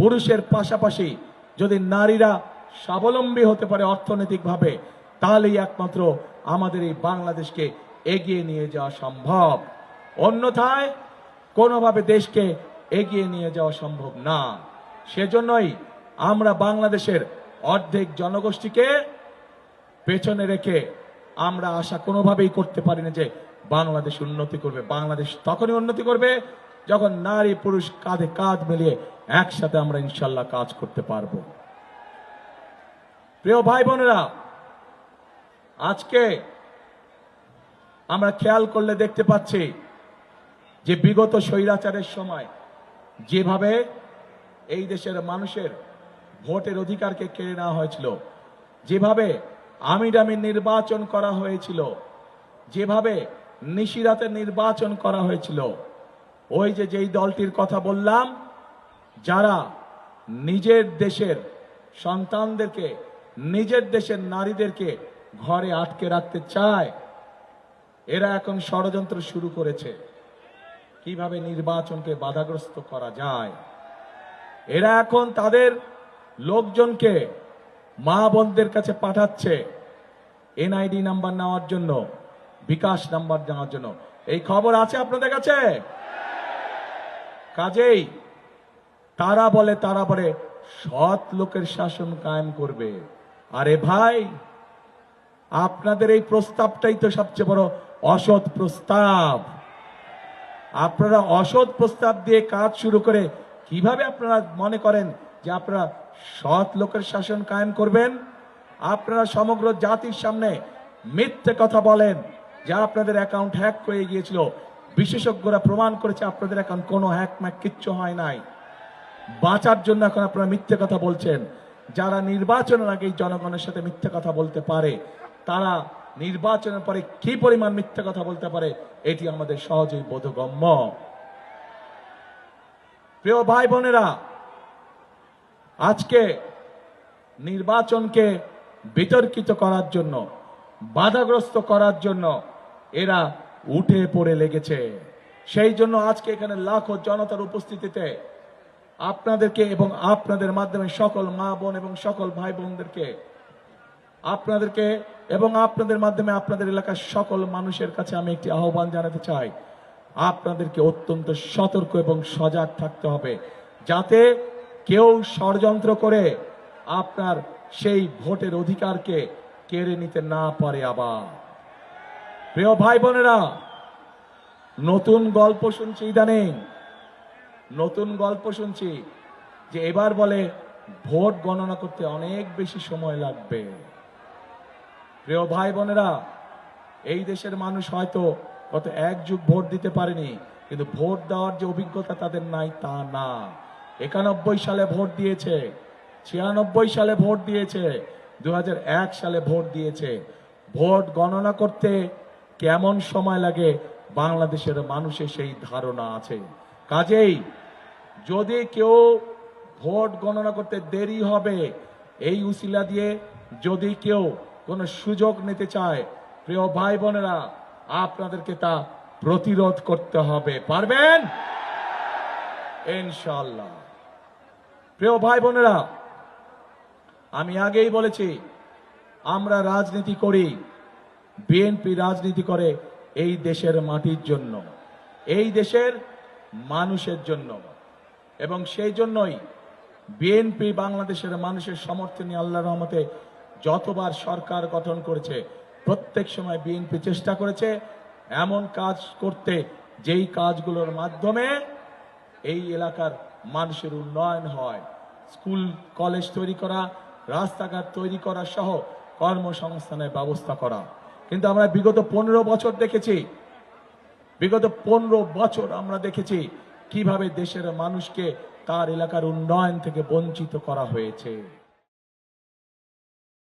পুরুষের পাশাপাশি যদি নারীরা স্বাবলম্বী হতে পারে অর্থনৈতিকভাবে, তাহলেই একমাত্র আমাদের এই বাংলাদেশকে এগিয়ে নিয়ে যাওয়া সম্ভব। অন্যথায় কোনোভাবে দেশকে এগিয়ে নিয়ে যাওয়া সম্ভব না। সেজন্যই আমরা বাংলাদেশের অর্ধেক জনগোষ্ঠীকে পেছনে রেখে আমরা আশা কোনোভাবেই করতে পারি না যে বাংলাদেশ উন্নতি করবে। বাংলাদেশ তখনই উন্নতি করবে যখন নারী পুরুষ কাঁধে কাঁধ মিলিয়ে একসাথে আমরা ইনশাল্লাহ কাজ করতে পারবো। প্রিয় ভাই বোনেরা, আজকে আমরা খেয়াল করলে দেখতে পাচ্ছি যে বিগত স্বৈরাচারের সময় যেভাবে এই দেশের মানুষের ভোটের অধিকারকে কেড়ে নেওয়া হয়েছিল, যেভাবে আমিডামি নির্বাচন করা হয়েছিল, যেভাবে নিশিরাতে নির্বাচন করা হয়েছিল, ওই যে যেই দলটির কথা বললাম, যারা নিজের দেশের সন্তানদেরকে, নিজের দেশের নারীদেরকে ঘরে আটকে রাখতে চায়, এরা এখন ষড়যন্ত্র শুরু করেছে কিভাবে নির্বাচনকে বাধাগ্রস্ত করা যায়। এরা এখন তাদের লোকজনকে মা বোনদের কাছে পাঠাচ্ছে এনআইডি নাম্বার নেওয়ার জন্য, বিকাশ নাম্বার নেওয়ার জন্য। এই খবর আছে আপনাদের কাছে? কাজেই তারা বলে সৎ লোকের শাসন কায়েম করবে। আরে ভাই, আপনাদের এই প্রস্তাবটাই তো সবচেয়ে বড় অসৎ প্রস্তাব। আপনারা অসৎ প্রস্তাব দিয়ে কাজ শুরু করে কিভাবে আপনারা মনে করেন যে আপনারা সৎ লোকের শাসন কায়েম করবেন? আপনারা সমগ্র জাতির সামনে মিথ্যে কথা বলেন যে আপনাদের অ্যাকাউন্ট হ্যাক হয়ে গিয়েছিল। বিশেষজ্ঞরা প্রমাণ করেছে আপনাদের অ্যাকাউন্ট কোনো হ্যাক ম্যাক কিচ্ছু হয় নাই। বাঁচার জন্য এখন আপনারা মিথ্যে কথা বলছেন। যারা নির্বাচনের আগে জনগণের সাথে মিথ্যে কথা বলতে পারে, তারা নির্বাচনের পরে কি পরিমাণ মিথ্যে কথা বলতে পারে এটি আমাদের সহজেই বোধগম্য। প্রিয় ভাই বোনেরা, আজকে নির্বাচনকে বিতর্কিত করার জন্য, বাধাগ্রস্ত করার জন্য এরা উঠে পড়ে লেগেছে। সেই জন্য আজকে এখানে লাখো জনতার উপস্থিতিতে আপনাদেরকে এবং আপনাদের মাধ্যমে সকল মা বোন এবং সকল ভাই বোনদেরকে, আপনাদেরকে এবং আপনাদের মাধ্যমে আপনাদের এলাকার সকল মানুষের কাছে আমি একটি আহ্বান জানাতে চাই। আপনাদেরকে অত্যন্ত সতর্ক এবং সজাগ থাকতে হবে, যাতে কেউ ষড়যন্ত্র করে আপনার সেই ভোটের অধিকারকে কেড়ে নিতে না পারে। আবার প্রিয় ভাই বোনেরা, নতুন গল্প শুনছি, ইদানিং নতুন গল্প শুনছি যে এবার বলে ভোট গণনা করতে অনেক বেশি সময় লাগবে। প্রিয় ভাই বোনেরা, এই দেশের মানুষ হয়তো গত এক যুগ ভোট দিতে পারেনি, কিন্তু ভোট দেওয়ার যে অভিজ্ঞতা তাদের নাই তা না। 91 সালে ভোট দিয়েছে, 96 সালে ভোট দিয়েছে, 2001 সালে ভোট দিয়েছে। ভোট গণনা করতে কেমন সময় লাগে বাংলাদেশের মানুষের সেই ধারণা আছে। কাজেই যদি কেউ ভোট গণনা করতে দেরি হবে, এই উসিলা দিয়ে যদি কেউ কোনো সুযোগ নিতে চায়, প্রিয় ভাই বোনেরা, আপনাদেরকে তা প্রতিরোধ করতে হবে। পারবেন ইনশাআল্লাহ। প্রিয় ভাই বোনেরা, আমি আগেই বলেছি আমরা রাজনীতি করি, বিএনপি রাজনীতি করে এই দেশের মাটির জন্য, এই দেশের মানুষের জন্য, এবং সেই জন্যই বিএনপি বাংলাদেশের মানুষের সমর্থনে আল্লাহর রহমতে যতবার সরকার গঠন করেছে প্রত্যেক সময় বিএনপি চেষ্টা করেছে এমন কাজ করতে যেই কাজগুলোর মাধ্যমে এই এলাকার মানুষের উন্নয়ন হয়। স্কুল কলেজ তৈরি করা, রাস্তাঘাট তৈরি করা সহ কর্মসংস্থানের ব্যবস্থা করা। কিন্তু আমরা বিগত 15 বছর দেখেছি, বিগত 15 বছর আমরা দেখেছি কিভাবে দেশের মানুষকে তার এলাকার উন্নয়ন থেকে বঞ্চিত করা হয়েছে।